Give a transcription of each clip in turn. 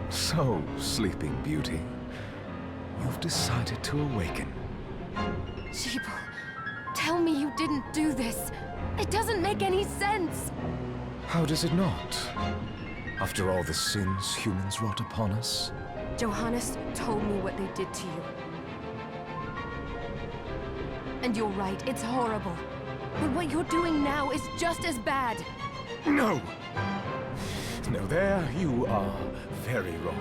So, Sleeping Beauty, you've decided to awaken. Jeeble, tell me you didn't do this. It doesn't make any sense. How does it not? After all the sins humans wrought upon us? Johannes told me what they did to you. And you're right, it's horrible. But what you're doing now is just as bad. No! No, there you are very wrong.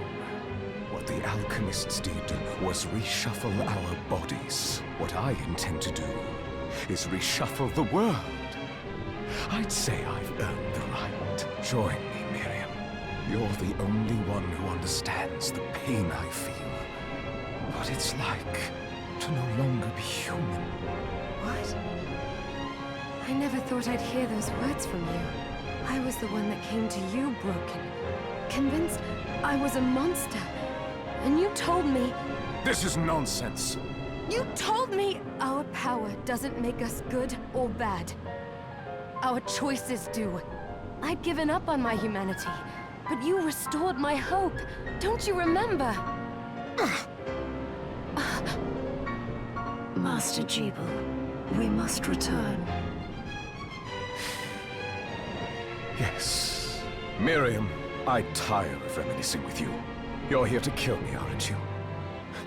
What the alchemists did was reshuffle our bodies. What I intend to do is reshuffle the world. I'd say I've earned the right. Join me, Miriam. You're the only one who understands the pain I feel. What it's like to no longer be human. What? I never thought I'd hear those words from you. I was the one that came to you broken, convinced I was a monster. And you told me... This is nonsense. You told me our power doesn't make us good or bad. Our choices do. I'd given up on my humanity, but you restored my hope. Don't you remember? Master Jeeble, we must return. Yes. Miriam, I tire of reminiscing with you. You're here to kill me, aren't you?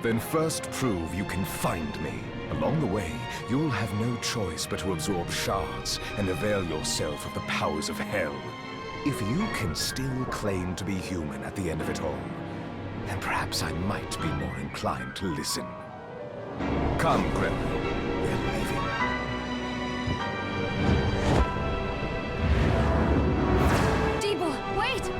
Then first prove you can find me. Along the way, you'll have no choice but to absorb shards and avail yourself of the powers of hell. If you can still claim to be human at the end of it all, then perhaps I might be more inclined to listen. Come, Gremlin. We're leaving. Wait!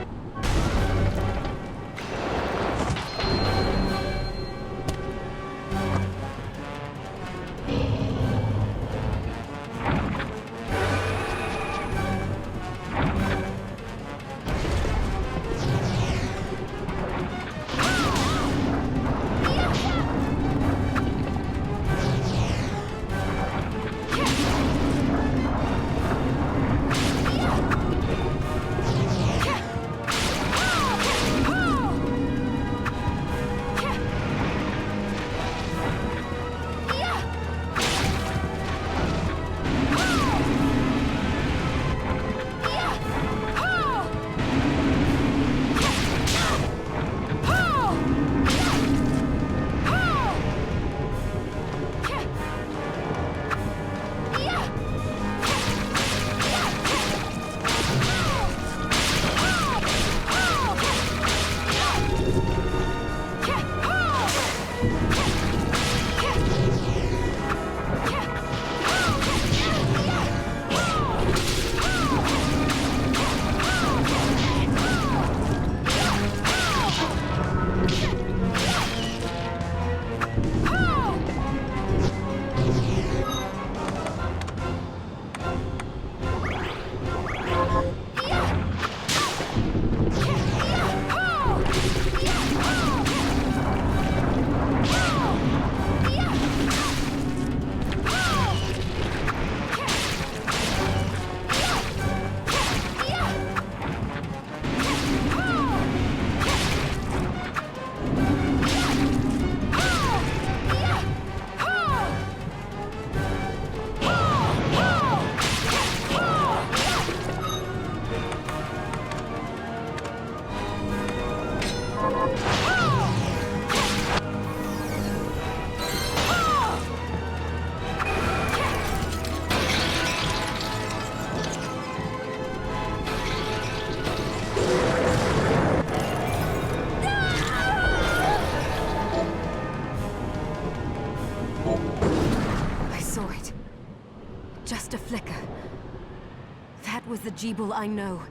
the Jeeble I know.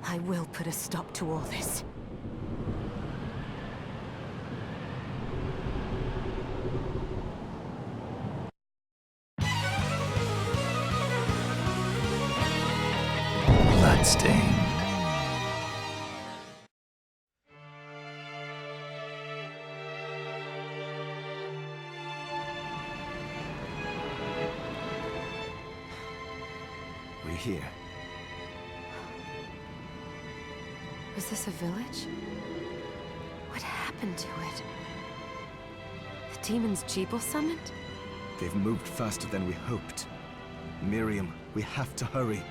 I will put a stop to all this. Bloodstained. We're here. Was this a village? What happened to it? The demons Jeeble summoned? They've moved faster than we hoped. Miriam, we have to hurry.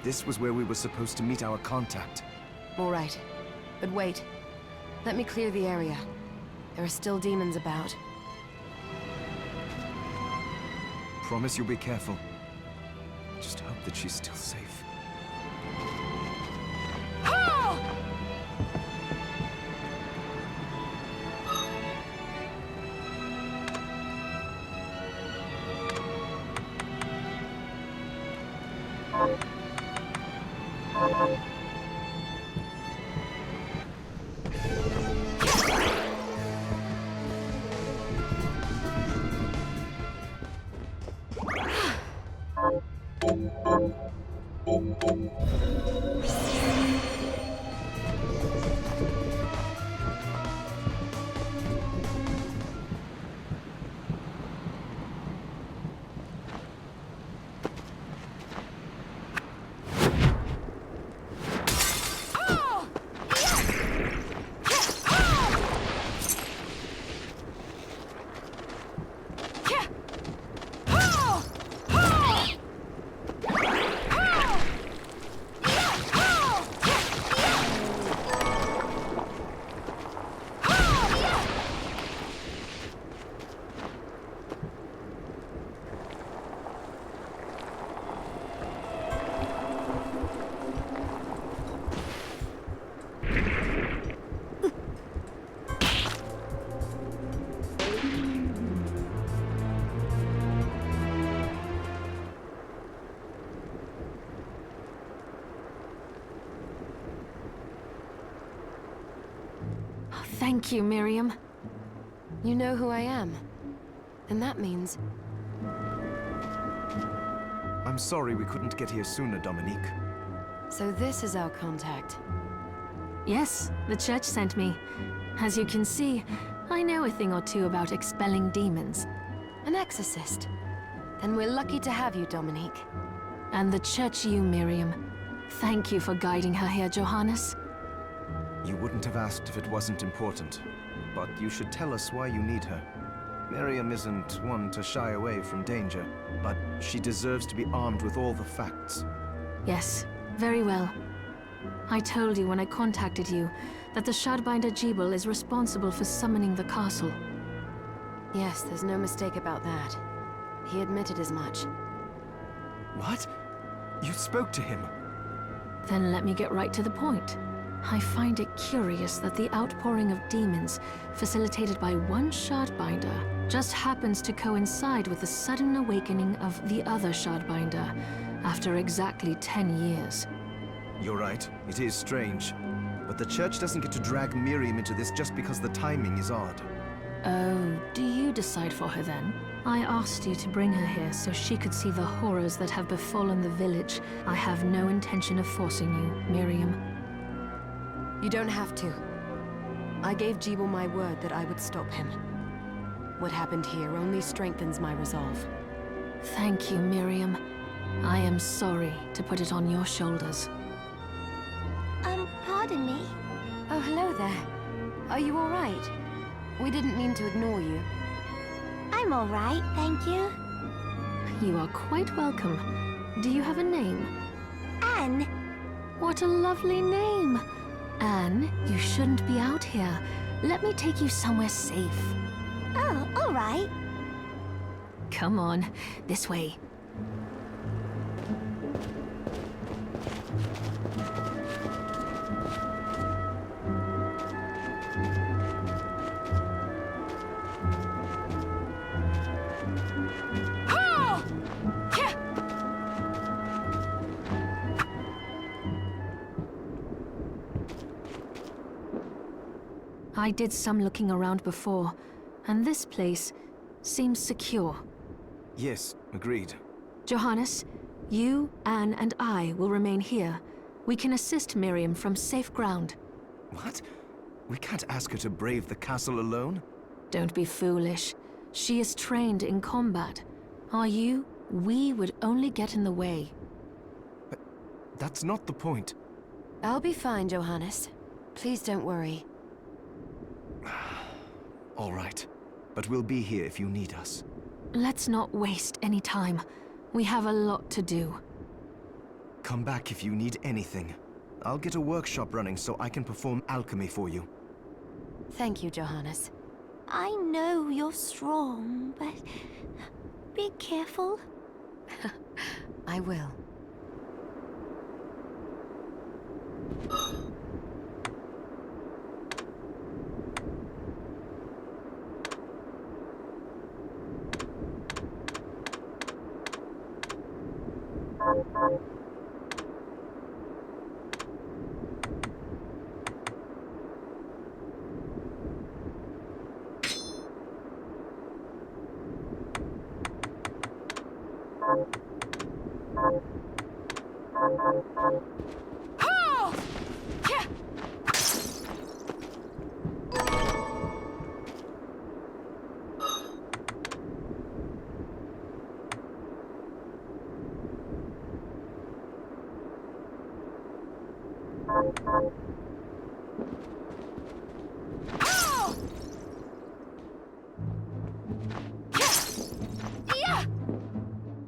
This was where we were supposed to meet our contact. All right. But wait. Let me clear the area. There are still demons about. Promise you'll be careful. Just hope that she's still safe. Thank you, Miriam. You know who I am. And that means... I'm sorry we couldn't get here sooner, Dominique. So this is our contact. Yes, the church sent me. As you can see, I know a thing or two about expelling demons. An exorcist. Then we're lucky to have you, Dominique. And the church you, Miriam. Thank you for guiding her here, Johannes. You wouldn't have asked if it wasn't important. But you should tell us why you need her. Miriam isn't one to shy away from danger, but she deserves to be armed with all the facts. Yes, very well. I told you when I contacted you that the Shardbinder Jeeble is responsible for summoning the castle. Yes, there's no mistake about that. He admitted as much. What? You spoke to him? Then let me get right to the point. I find it curious that the outpouring of demons, facilitated by one Shardbinder, just happens to coincide with the sudden awakening of the other Shardbinder, after exactly 10 years. You're right, it is strange. But the church doesn't get to drag Miriam into this just because the timing is odd. Oh, do you decide for her then? I asked you to bring her here so she could see the horrors that have befallen the village. I have no intention of forcing you, Miriam. You don't have to. I gave Jeeble my word that I would stop him. What happened here only strengthens my resolve. Thank you, Miriam. I am sorry to put it on your shoulders. Pardon me? Oh, hello there. Are you all right? We didn't mean to ignore you. I'm all right, thank you. You are quite welcome. Do you have a name? Anne. What a lovely name! Anne, you shouldn't be out here. Let me take you somewhere safe. Oh, all right. Come on, this way. I did some looking around before, and this place seems secure. Yes, agreed. Johannes, you, Anne, and I will remain here. We can assist Miriam from safe ground. What? We can't ask her to brave the castle alone? Don't be foolish. She is trained in combat. Are you? We would only get in the way. But that's not the point. I'll be fine, Johannes. Please don't worry. All right. But we'll be here if you need us. Let's not waste any time. We have a lot to do. Come back if you need anything. I'll get a workshop running so I can perform alchemy for you. Thank you, Johannes. I know you're strong, but be careful. I will.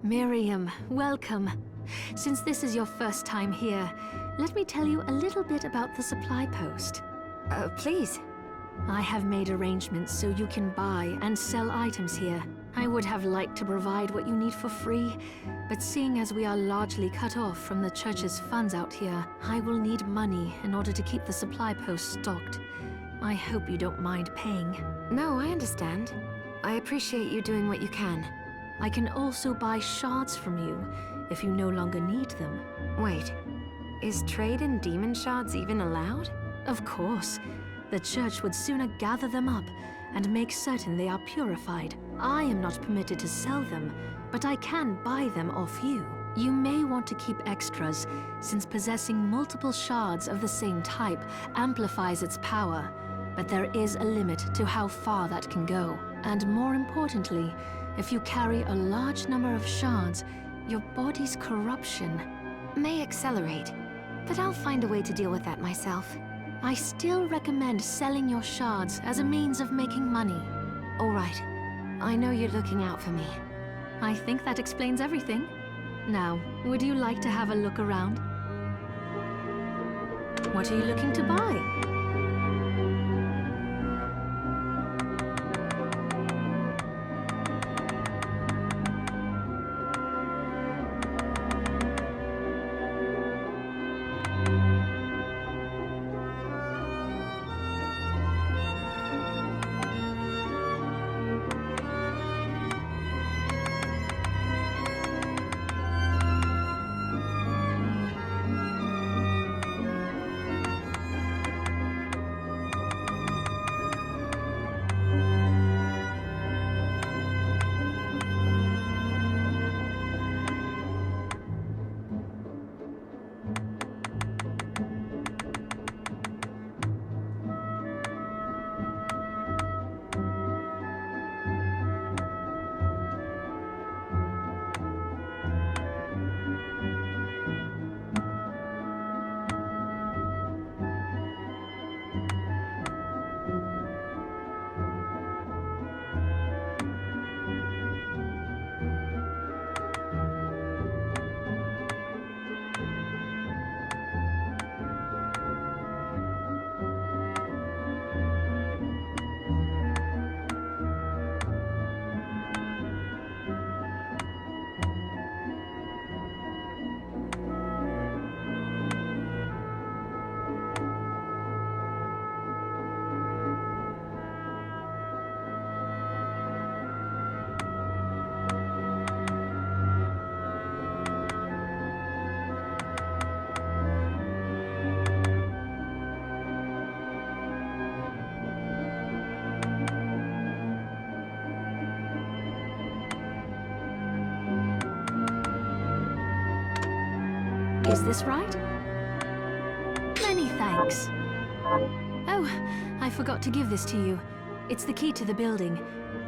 Miriam, welcome. Since this is your first time here, let me tell you a little bit about the supply post. Please. I have made arrangements so you can buy and sell items here. I would have liked to provide what you need for free, but seeing as we are largely cut off from the church's funds out here, I will need money in order to keep the supply post stocked. I hope you don't mind paying. No, I understand. I appreciate you doing what you can. I can also buy shards from you if you no longer need them. Wait, is trade in demon shards even allowed? Of course. The church would sooner gather them up and make certain they are purified. I am not permitted to sell them, but I can buy them off you. You may want to keep extras, since possessing multiple shards of the same type amplifies its power, but there is a limit to how far that can go. And more importantly, if you carry a large number of shards, your body's corruption May accelerate, but I'll find a way to deal with that myself. I still recommend selling your shards as a means of making money. All right. I know you're looking out for me. I think that explains everything. Now, would you like to have a look around? What are you looking to buy? Is this right? Many thanks. Oh, I forgot to give this to you. It's the key to the building.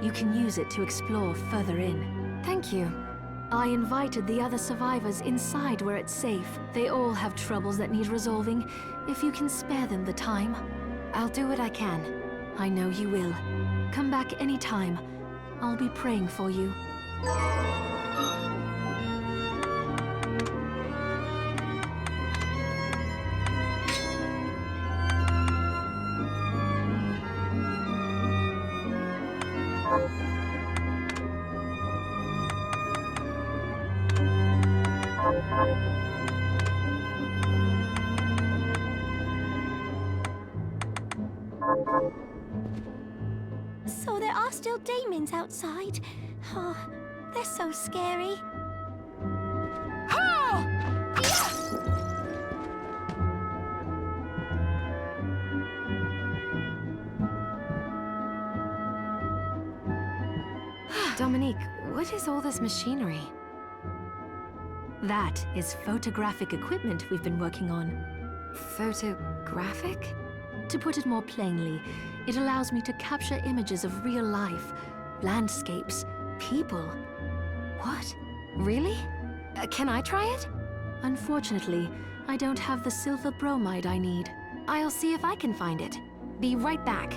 You can use it to explore further in. Thank you. I invited the other survivors inside where it's safe. They all have troubles that need resolving. If you can spare them the time. I'll do what I can. I know you will. Come back anytime. I'll be praying for you. So there are still demons outside. Oh, they're so scary. Dominique, what is all this machinery? That is photographic equipment we've been working on. Photographic? To put it more plainly, it allows me to capture images of real life, landscapes, people. What? Really? Can I try it? Unfortunately, I don't have the silver bromide I need. I'll see if I can find it. Be right back.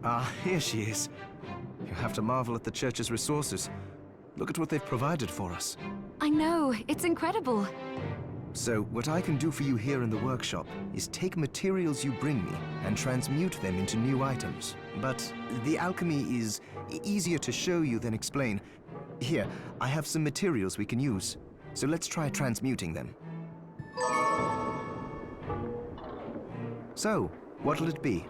Ah, here she is. You have to marvel at the church's resources. Look at what they've provided for us. I know, it's incredible. So, what I can do for you here in the workshop is take materials you bring me and transmute them into new items. But the alchemy is easier to show you than explain. Here, I have some materials we can use. So let's try transmuting them. So, what'll it be?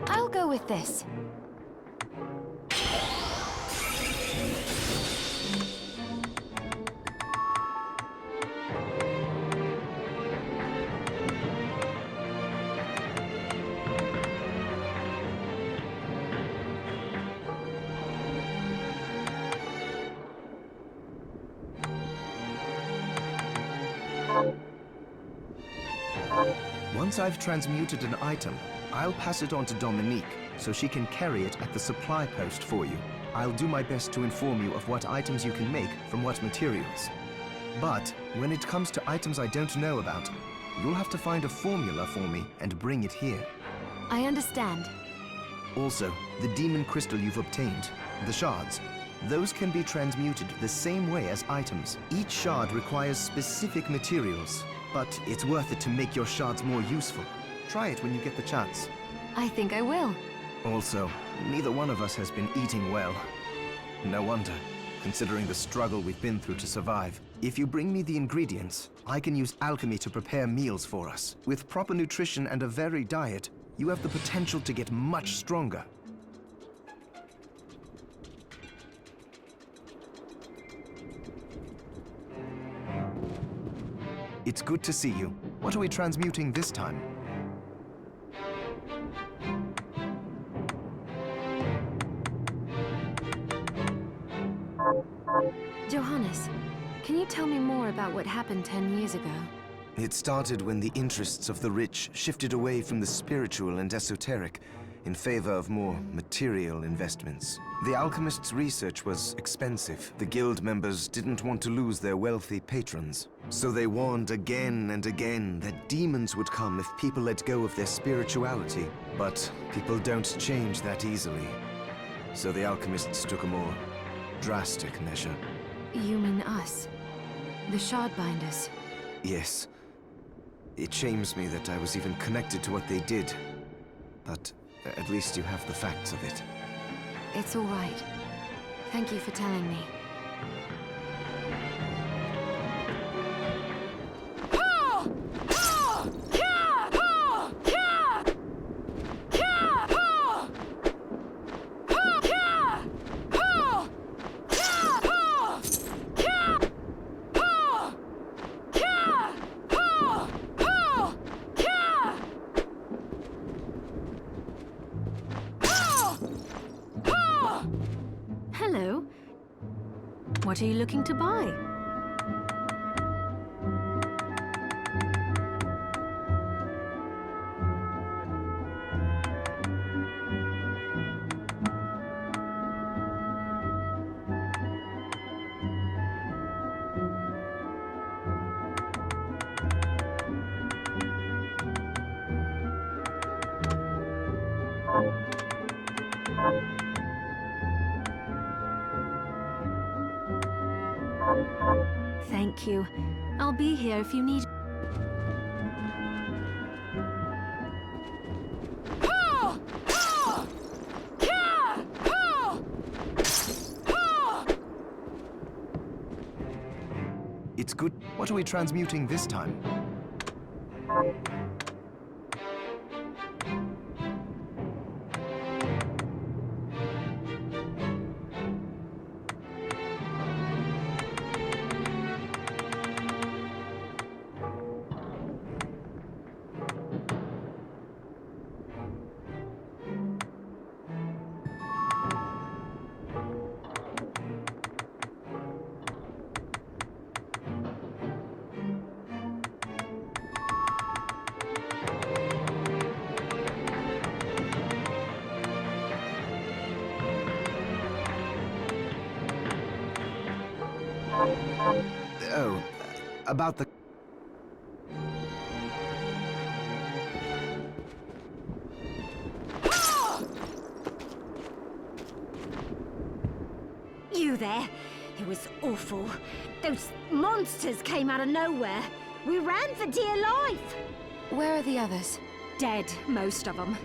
I'll go with this. Once I've transmuted an item, I'll pass it on to Dominique, so she can carry it at the supply post for you. I'll do my best to inform you of what items you can make from what materials. But when it comes to items I don't know about, you'll have to find a formula for me and bring it here. I understand. Also, the demon crystal you've obtained, the shards, Those can be transmuted the same way as items. Each shard requires specific materials, but it's worth it to make your shards more useful. Try it when you get the chance. I think I will. Also, neither one of us has been eating well. No wonder, considering the struggle we've been through to survive. If you bring me the ingredients, I can use alchemy to prepare meals for us. With proper nutrition and a varied diet, you have the potential to get much stronger. It's good to see you. What are we transmuting this time? Johannes, can you tell me more about what happened 10 years ago? It started when the interests of the rich shifted away from the spiritual and esoteric in favor of more material investments. The alchemists' research was expensive. The guild members didn't want to lose their wealthy patrons. So they warned again and again that demons would come if people let go of their spirituality. But people don't change that easily. So the alchemists took a more drastic measure. You mean us? The Shardbinders? Yes. It shames me that I was even connected to what they did. But at least you have the facts of it. It's all right. Thank you for telling me. Hello. What are you looking to buy? Thank you. I'll be here if you need... It's good. What are we transmuting this time? Oh, about the... You there? It was awful. Those monsters came out of nowhere. We ran for dear life. Where are the others? Dead, most of them.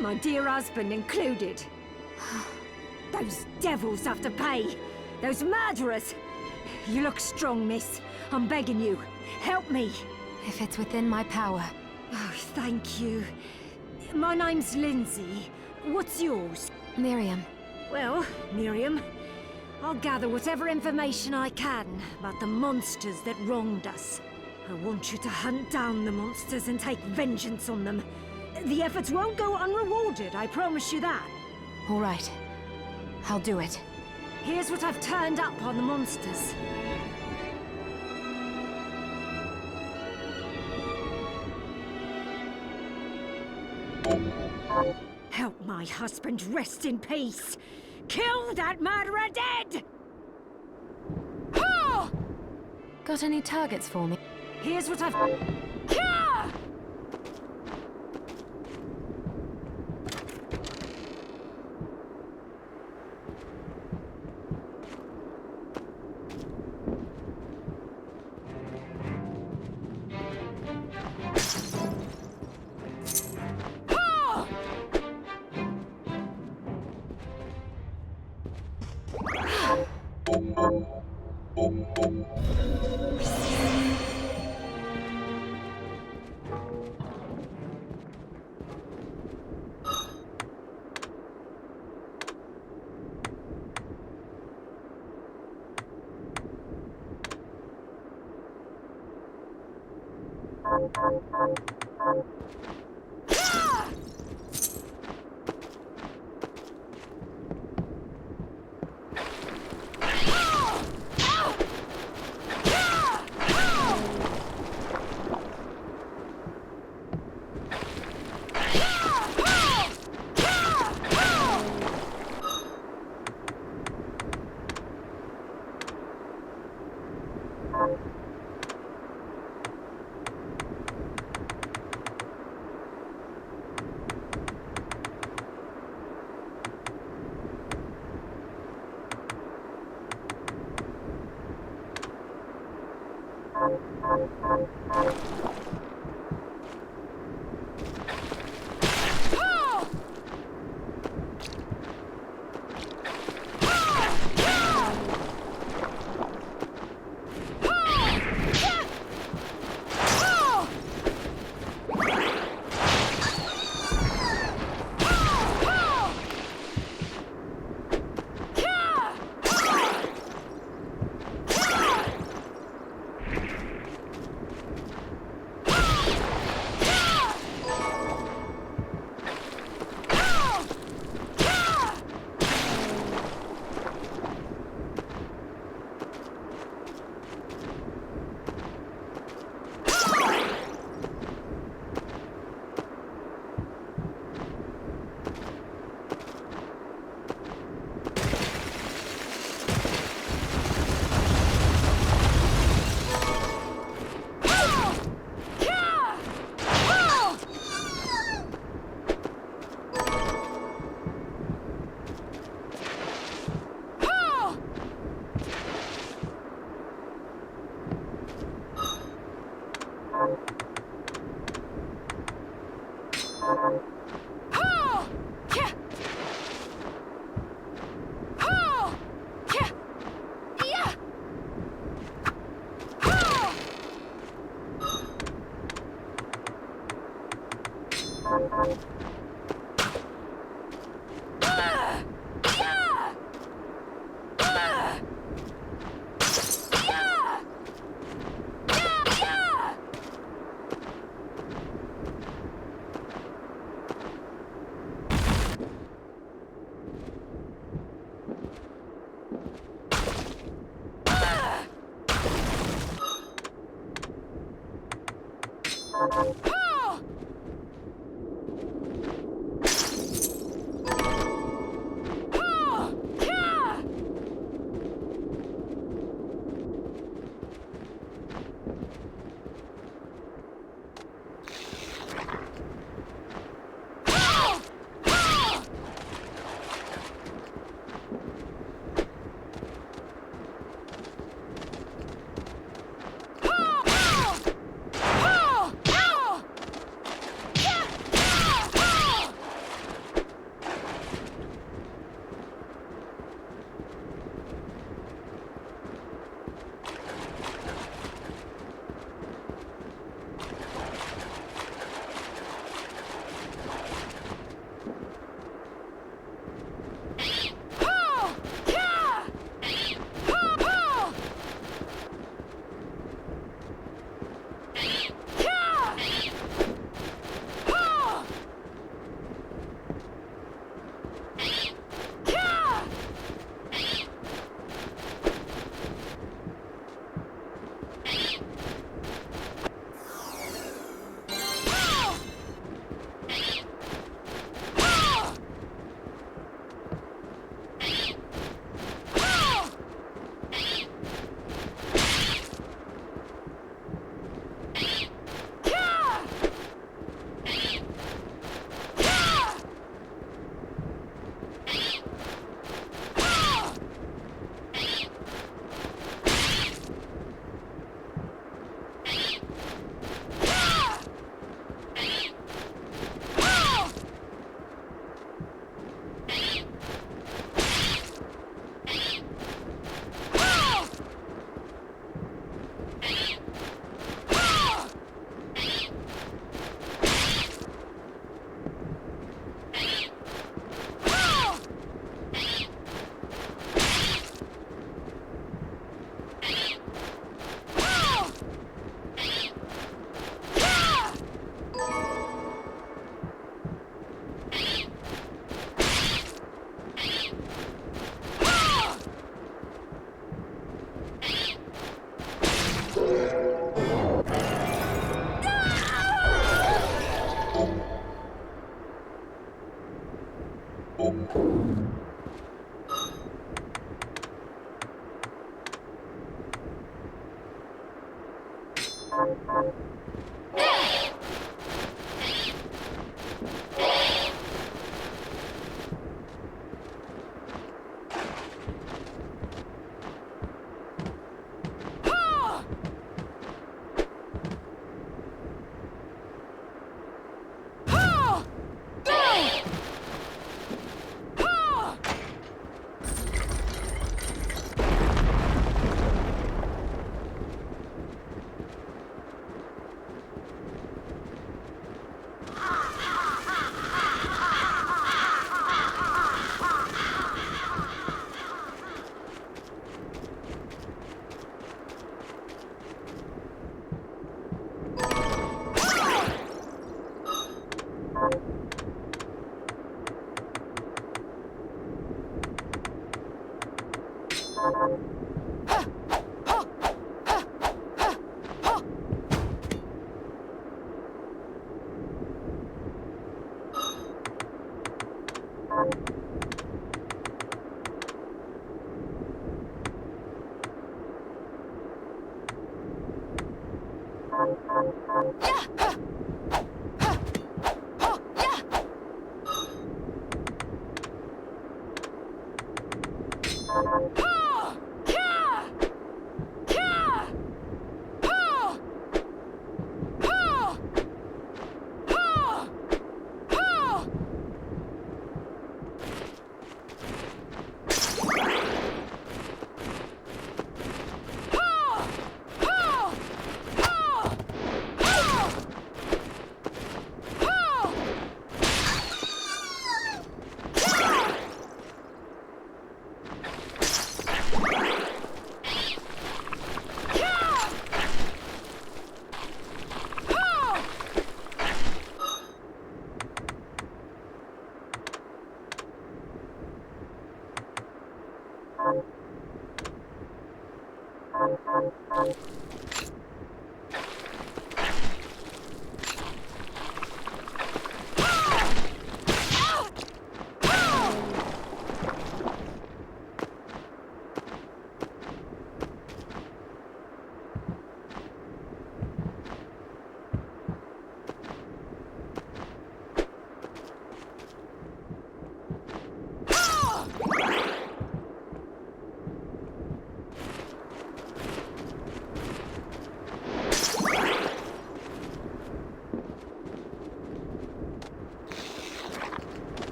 My dear husband included. Those devils have to pay. Those murderers. You look strong, miss. I'm begging you. Help me. If it's within my power. Oh, thank you. My name's Lindsay. What's yours? Miriam. Well, Miriam, I'll gather whatever information I can about the monsters that wronged us. I want you to hunt down the monsters and take vengeance on them. The efforts won't go unrewarded, I promise you that. All right. I'll do it. Here's what I've turned up on the monsters. Help my husband rest in peace. Kill that murderer dead! Got any targets for me? Here's what I've...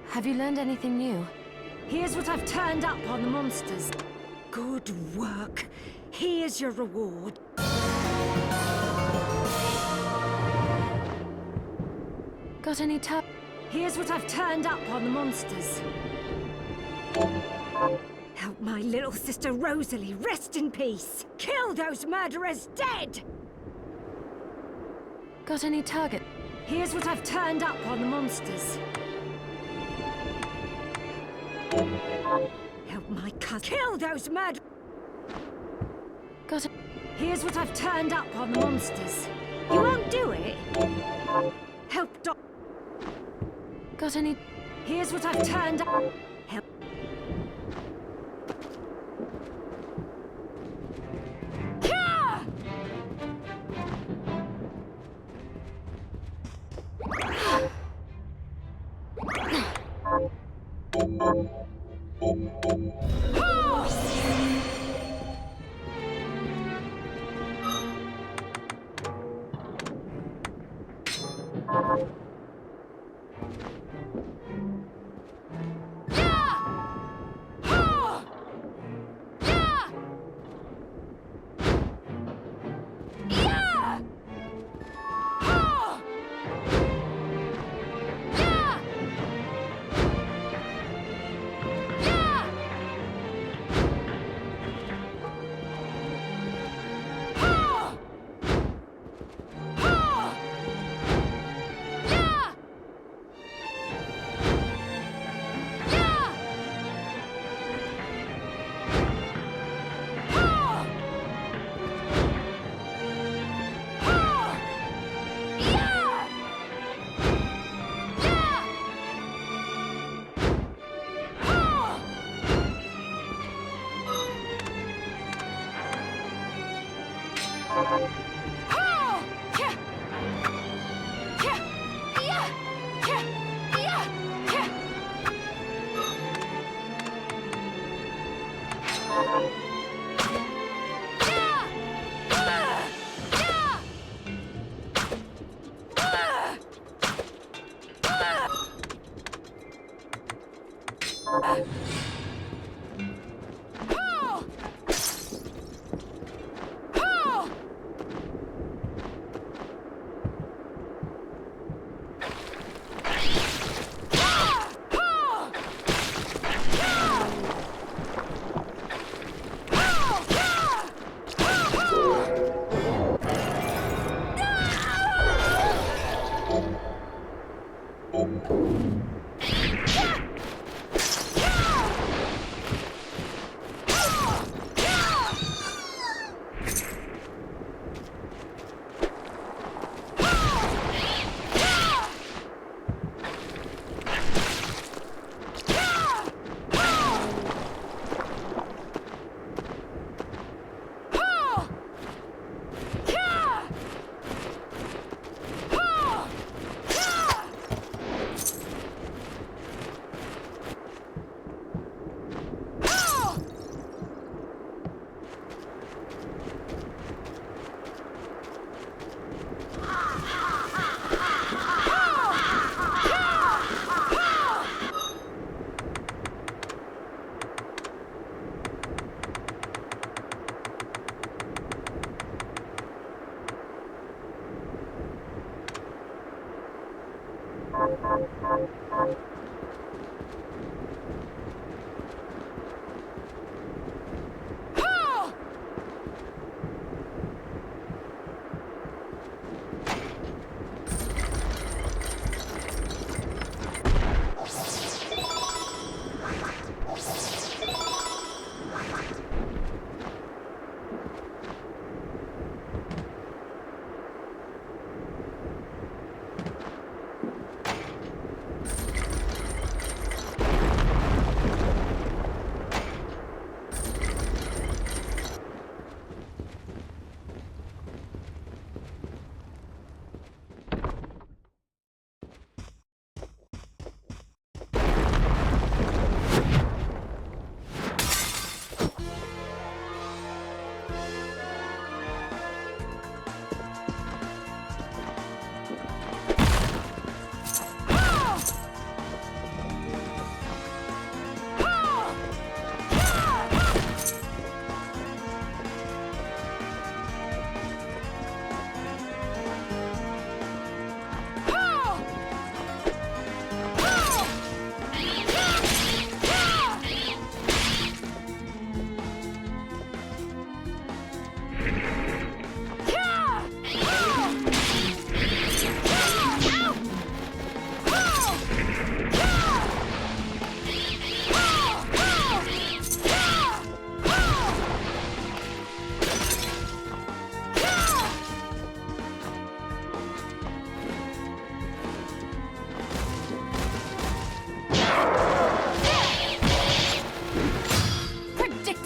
Have you learned anything new? Here's what I've turned up on the monsters. Good work. Here's your reward. Got any Here's what I've turned up on the monsters. Help my little sister Rosalie rest in peace. Kill those murderers dead! Got any target? Here's what I've turned up on the monsters. Help my cousin kill those murderers. Got it. Here's what I've turned up on the monsters. You won't do it? Help Doc. Got any? Here's what I've turned up. Help.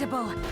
predictable.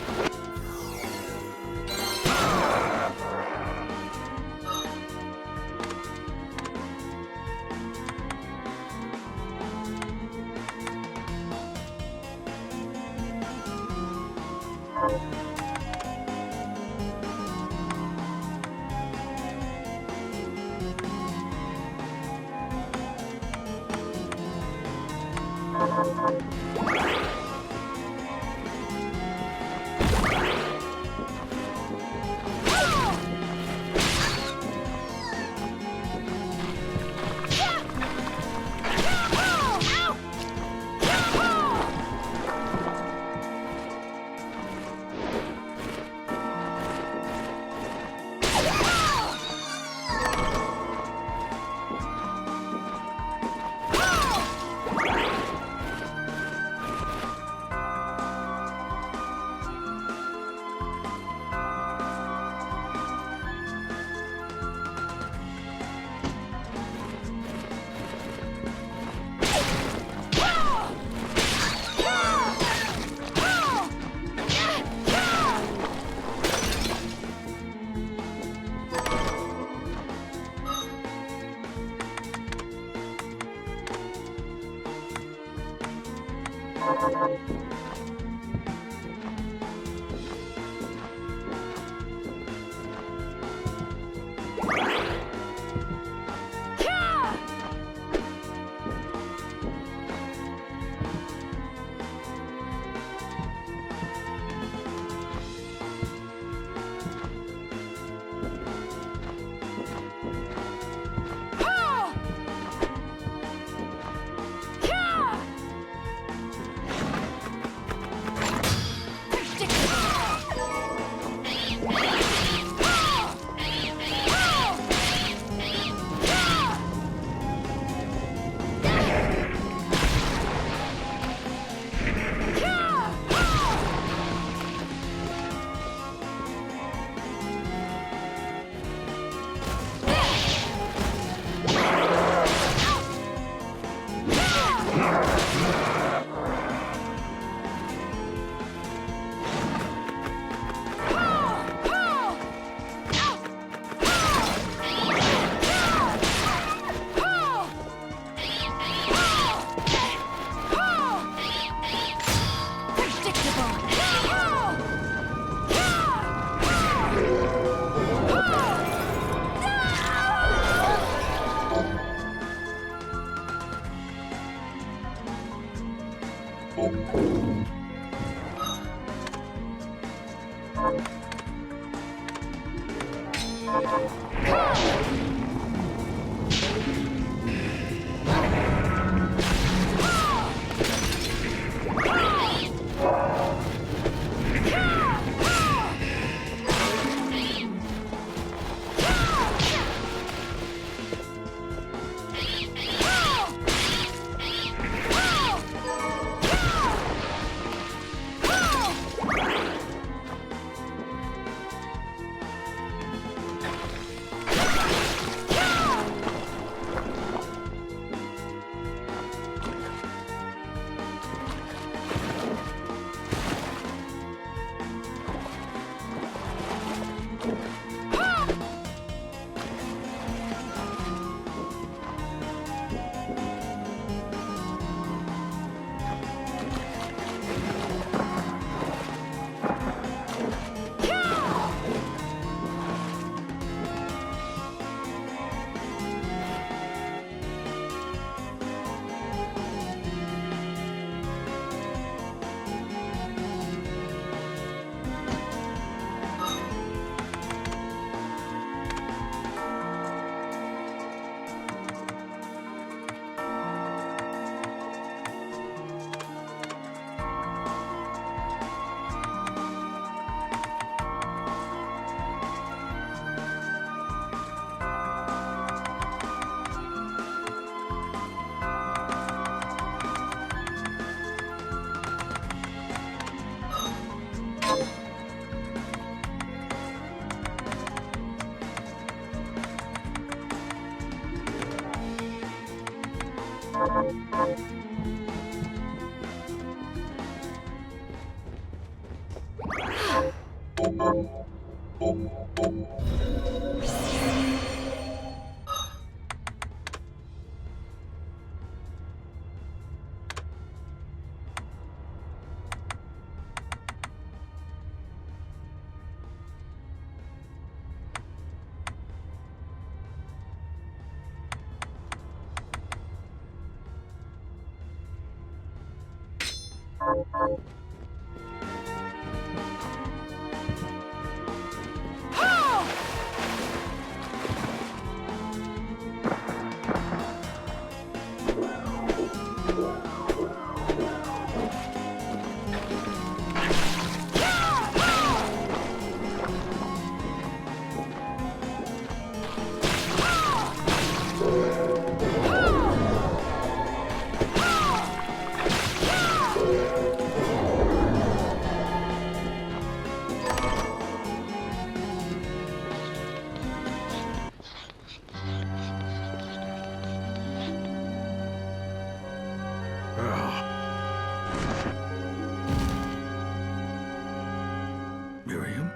Miriam?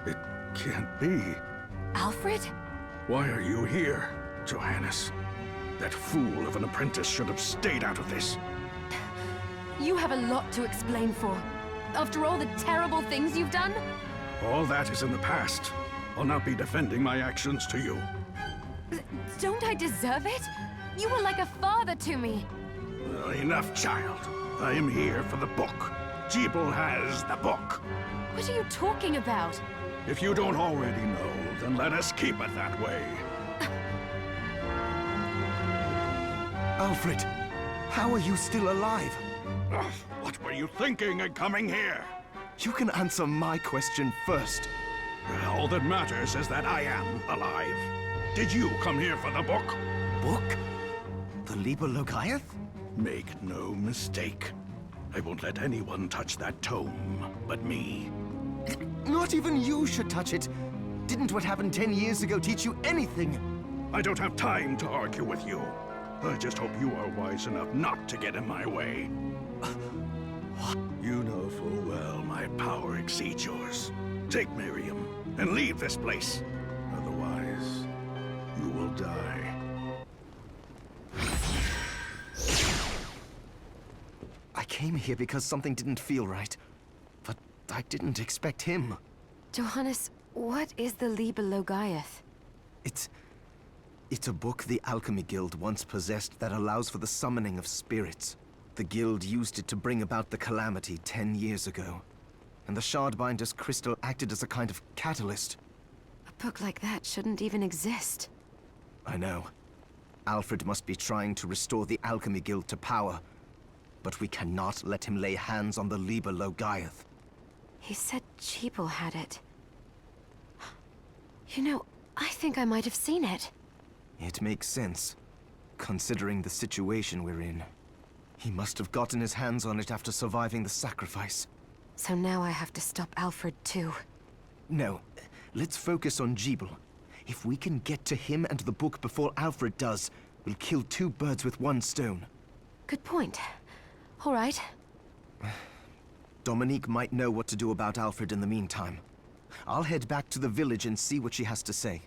It can't be. Alfred? Why are you here, Johannes? That fool of an apprentice should have stayed out of this. You have a lot to explain for. After all the terrible things you've done? All that is in the past. I'll not be defending my actions to you. Don't I deserve it? You were like a father to me. Enough, child. I am here for the book. Jeeble has the book. What are you talking about? If you don't already know, then let us keep it that way. Alfred, how are you still alive? Ugh, what were you thinking in coming here? You can answer my question first. All that matters is that I am alive. Did you come here for the book? Book? The Liber Logaeth? Make no mistake. I won't let anyone touch that tome but me. Not even you should touch it. Didn't what happened 10 years ago teach you anything? I don't have time to argue with you. I just hope you are wise enough not to get in my way. You know full well my power exceeds yours. Take Miriam and leave this place. Otherwise, you will die. I came here because something didn't feel right. But I didn't expect him. Johannes, what is the Liber Logaeth? It's a book the Alchemy Guild once possessed that allows for the summoning of spirits. The Guild used it to bring about the calamity 10 years ago. And the Shardbinder's crystal acted as a kind of catalyst. A book like that shouldn't even exist. I know. Alfred must be trying to restore the Alchemy Guild to power. But we cannot let him lay hands on the Liber Logaeth. He said Jeeble had it. You know, I think I might have seen it. It makes sense, considering the situation we're in. He must have gotten his hands on it after surviving the sacrifice. So now I have to stop Alfred too. No, let's focus on Jeeble. If we can get to him and the book before Alfred does, we'll kill 2 birds with 1 stone. Good point. All right. Dominique might know what to do about Alfred in the meantime. I'll head back to the village and see what she has to say.